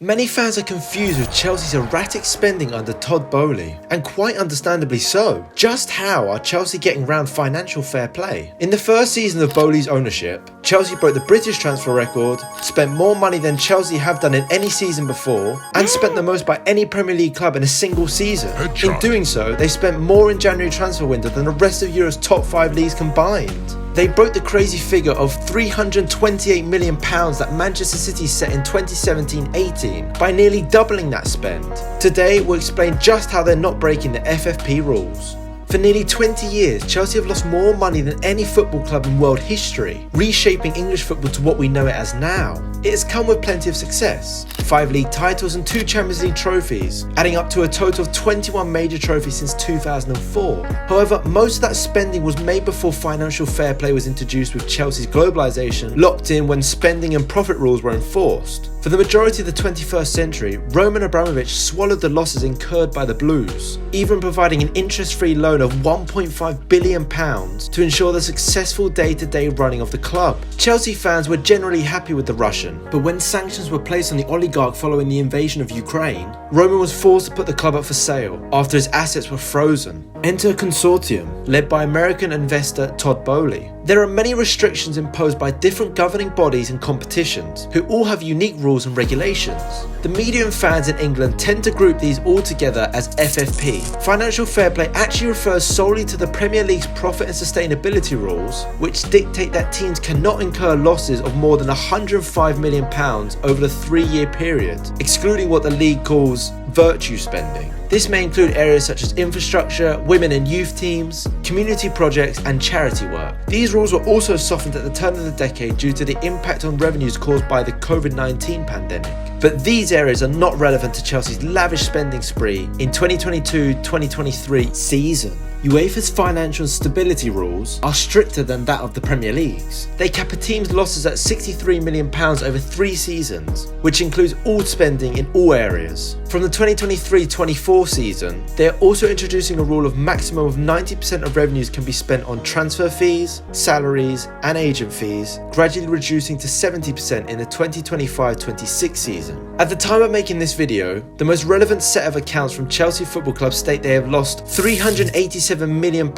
Many fans are confused with Chelsea's erratic spending under Todd Boehly, and quite understandably so. Just how are Chelsea getting round financial fair play? In the first season of Boehly's ownership, Chelsea broke the British transfer record, spent more money than Chelsea have done in any season before, and spent the most by any Premier League club in a single season. In doing so, they spent more in January transfer window than the rest of Europe's top 5 leagues combined. They broke the crazy figure of £328 million that Manchester City set in 2017-18 by nearly doubling that spend. Today, we'll explain just how they're not breaking the FFP rules. For nearly 20 years, Chelsea have lost more money than any football club in world history, reshaping English football to what we know it as now. It has come with plenty of success. 5 league titles and 2 Champions League trophies, adding up to a total of 21 major trophies since 2004. However, most of that spending was made before financial fair play was introduced, with Chelsea's globalisation locked in when spending and profit rules were enforced. For the majority of the 21st century, Roman Abramovich swallowed the losses incurred by the Blues, even providing an interest-free loan of £1.5 billion to ensure the successful day-to-day running of the club. Chelsea fans were generally happy with the Russian, but when sanctions were placed on the oligarch following the invasion of Ukraine, Roman was forced to put the club up for sale after his assets were frozen. Enter a consortium led by American investor Todd Boehly. There are many restrictions imposed by different governing bodies and competitions, who all have unique rules and regulations. The media and fans in England tend to group these all together as FFP. Financial fair play actually refers solely to the Premier League's profit and sustainability rules, which dictate that teams cannot incur losses of more than £105 million over the 3-year period, excluding what the league calls virtue spending. This may include areas such as infrastructure, women and youth teams, community projects and charity work. These rules were also softened at the turn of the decade due to the impact on revenues caused by the COVID-19 pandemic. But these areas are not relevant to Chelsea's lavish spending spree in 2022-2023 season. UEFA's financial stability rules are stricter than that of the Premier League's. They cap a team's losses at £63 million over 3 seasons, which includes all spending in all areas. From the 2023-24 season, they are also introducing a rule of maximum of 90% of revenues can be spent on transfer fees, salaries, and agent fees, gradually reducing to 70% in the 2025-26 season. At the time of making this video, the most relevant set of accounts from Chelsea Football Club state they have lost £387 million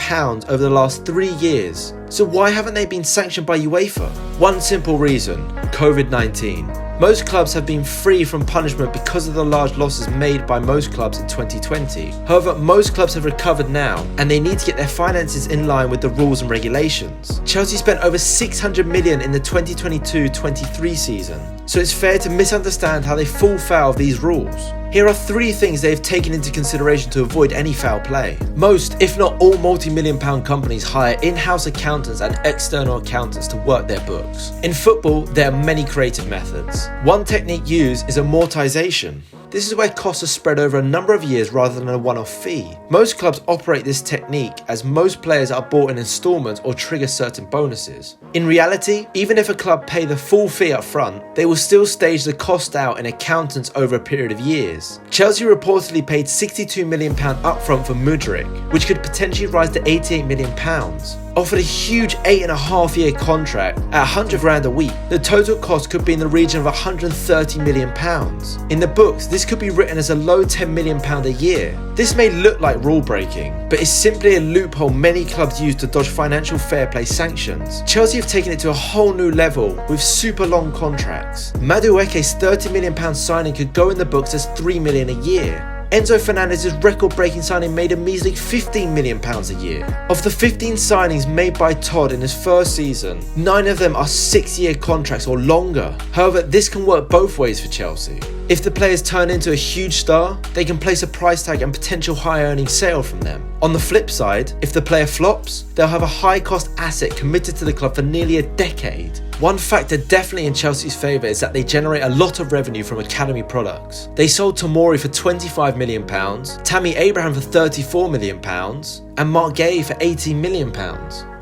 over the last 3 years. So why haven't they been sanctioned by UEFA? One simple reason: COVID-19. Most clubs have been free from punishment because of the large losses made by most clubs in 2020. However, most clubs have recovered now, and they need to get their finances in line with the rules and regulations. Chelsea spent over £600 million in the 2022-23 season, so it's fair to misunderstand how they fall foul of these rules. Here are 3 things they've taken into consideration to avoid any foul play. Most, if not all, multi-million-pound companies hire in-house accountants and external accountants to work their books. In football, there are many creative methods. One technique used is amortization. This is where costs are spread over a number of years rather than a one-off fee. Most clubs operate this technique as most players are bought in installments or trigger certain bonuses. In reality, even if a club pay the full fee up front, they will still stage the cost out in accountants over a period of years. Chelsea reportedly paid £62 million upfront for Mudryk, which could potentially rise to £88 million. Offered a huge 8.5-year contract at £100,000 a week, the total cost could be in the region of £130 million. In the books, this could be written as a low £10 million a year. This may look like rule breaking, but it's simply a loophole many clubs use to dodge financial fair play sanctions. Chelsea have taken it to a whole new level with super long contracts. Madueke's £30 million signing could go in the books as £3 million a year. Enzo Fernandez's record-breaking signing made a measly £15 million a year. Of the 15 signings made by Todd in his first season, 9 of them are 6-year contracts or longer. However, this can work both ways for Chelsea. If the players turn into a huge star, they can place a price tag and potential high-earning sale from them. On the flip side, if the player flops, they'll have a high-cost asset committed to the club for nearly a decade. One factor definitely in Chelsea's favour is that they generate a lot of revenue from academy products. They sold Tomori for £25 million, Tammy Abraham for £34 million, and Mark Gay for £18 million.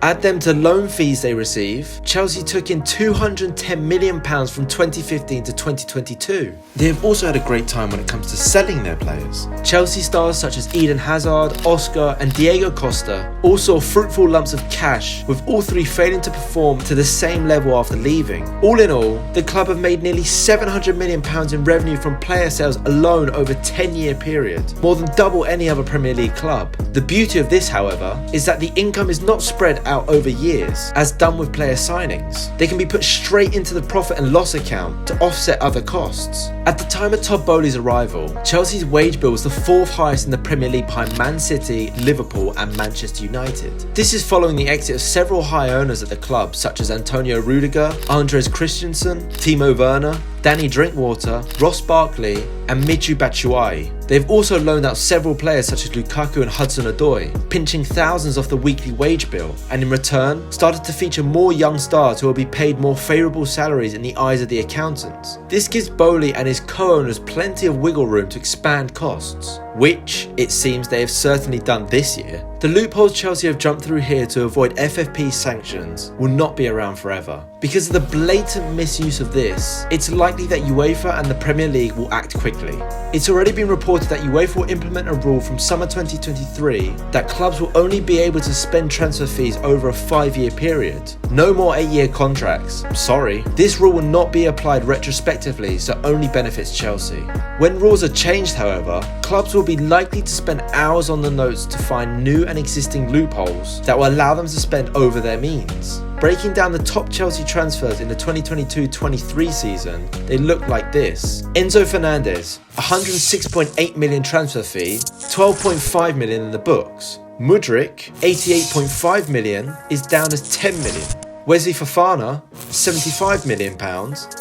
Add them to loan fees they receive, Chelsea took in £210 million from 2015 to 2022. They have also had a great time when it comes to selling their players. Chelsea stars such as Eden Hazard, Oscar and Diego Costa all saw fruitful lumps of cash, with all three failing to perform to the same level after leaving. All in all, the club have made nearly £700 million in revenue from player sales alone over a 10-year period, more than double any other Premier League club. The beauty of this, however, is that the income is not spread out over years, as done with player signings. They can be put straight into the profit and loss account to offset other costs. At the time of Todd Boehly's arrival, Chelsea's wage bill was the fourth highest in the Premier League behind Man City, Liverpool and Manchester United. This is following the exit of several high owners at the club such as Antonio Rudiger, Andres Christensen, Timo Werner, Danny Drinkwater, Ross Barkley and Michy Batshuayi. They've also loaned out several players such as Lukaku and Hudson-Odoi, pinching thousands off the weekly wage bill, and in return started to feature more young stars who will be paid more favourable salaries in the eyes of the accountants. This gives Boehly and his co-owners plenty of wiggle room to expand costs, which it seems they have certainly done this year. The loopholes Chelsea have jumped through here to avoid FFP sanctions will not be around forever. Because of the blatant misuse of this, it's likely that UEFA and the Premier League will act quickly. It's already been reported that UEFA will implement a rule from summer 2023 that clubs will only be able to spend transfer fees over a 5-year period. No more 8-year contracts. Sorry. This rule will not be applied retrospectively, so only benefits Chelsea. When rules are changed, however, clubs will be likely to spend hours on the notes to find new and existing loopholes that will allow them to spend over their means. Breaking down the top Chelsea transfers in the 2022-23 season, they look like this. Enzo Fernandez, 106.8 million transfer fee, 12.5 million in the books. Mudryk, 88.5 million, is down as 10 million. Wesley Fofana, £75 million,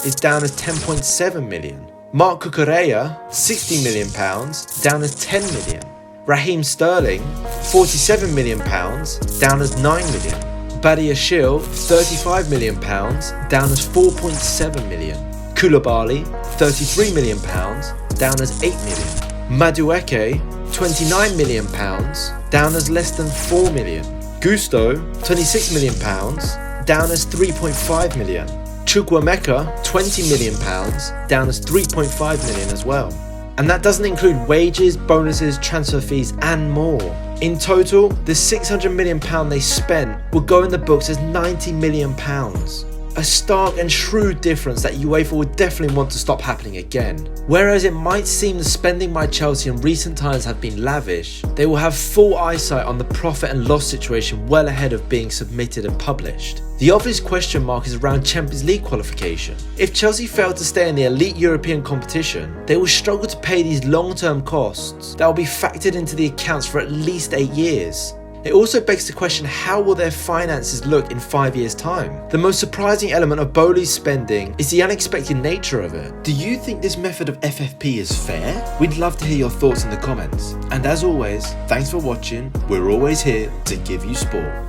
is down as 10.7 million. Marc Cucurella, £60 million, down as 10 million. Raheem Sterling, £47 million, down as 9 million. Badiashile, £35 million, down as 4.7 million. Koulibaly, £33 million, down as 8 million. Madueke, £29 million, down as less than 4 million. Gusto, £26 million, down as 3.5 million. Chukwuemeka, £20 million, down as 3.5 million as well. And that doesn't include wages, bonuses, transfer fees and more. In total, the £600 million they spent will go in the books as £90 million. A stark and shrewd difference that UEFA would definitely want to stop happening again. Whereas it might seem the spending by Chelsea in recent times have been lavish, they will have full eyesight on the profit and loss situation well ahead of being submitted and published. The obvious question mark is around Champions League qualification. If Chelsea fail to stay in the elite European competition, they will struggle to pay these long-term costs that will be factored into the accounts for at least 8 years. It also begs the question, how will their finances look in 5 years' time? The most surprising element of Boehly's spending is the unexpected nature of it. Do you think this method of FFP is fair? We'd love to hear your thoughts in the comments. And as always, thanks for watching. We're always here to give you sport.